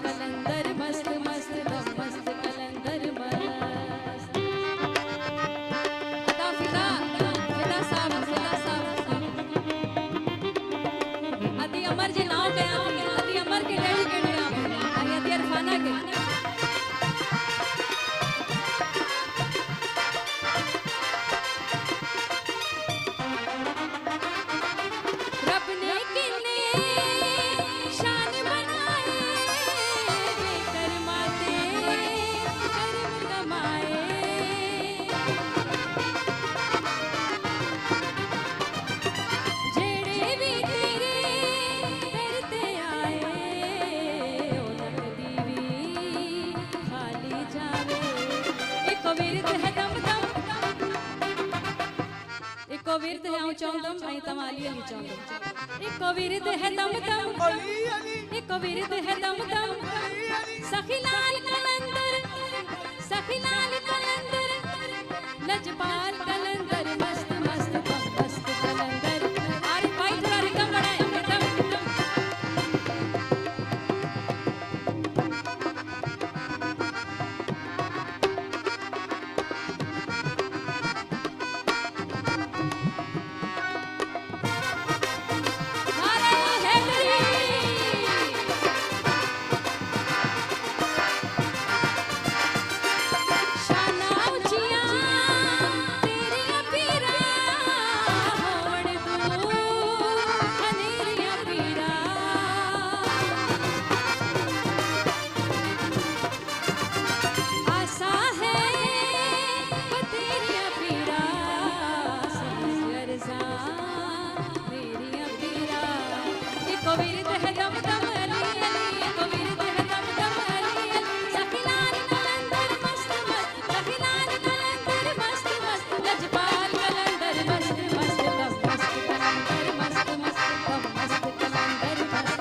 कलंदर मस्त मस्त दम मस्त कलंदर मस्त। फिदा फिदा फिदा साहब अति अमर जी नाव कया थी अति अमर के डैडी के नाम अति अरफाना के रब ने किन्ने शान बनाए बेकरमाते कर्म कमाए जेड़े भी तेरे करते आए ओ नकदी भी खाली जावे। एक विरद है दम दम एक विरद है आऊं चौंदम आई तमाली अली चौंदम एक विरद है दम दम एक विरद है दम दम सखीलाल कलंदर लजपाल कलंदर मस्त मस्त दम मस्त कलंदर। अरे भाई थोड़ा रिदम बढ़ाए रिदम विरद है दम दम अली अली एक विरद है दम दम अली अली सखीलाल कलंदर मस्त मस्त सखीलाल कलंदर मस्त मस्त लजपाल कलंदर मस्त मस्त दम मस्त कलंदर मस्त मस्त दम मस्त कलंदर मस्त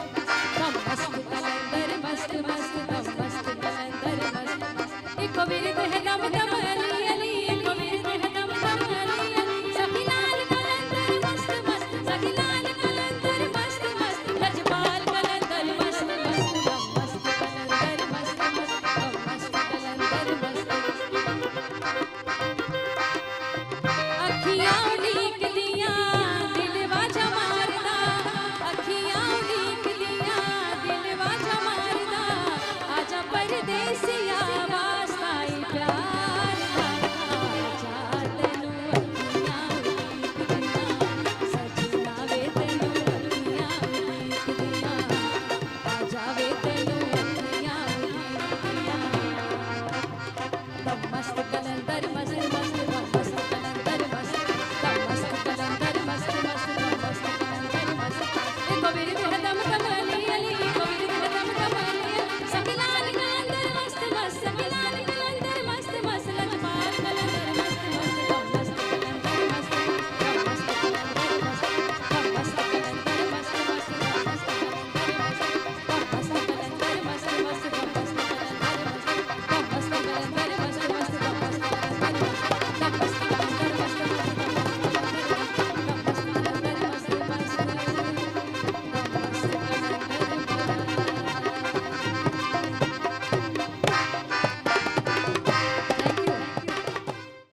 दम मस्त कलंदर मस्त मस्त दम मस्त कलंदर मस्त एक विरद है दम दम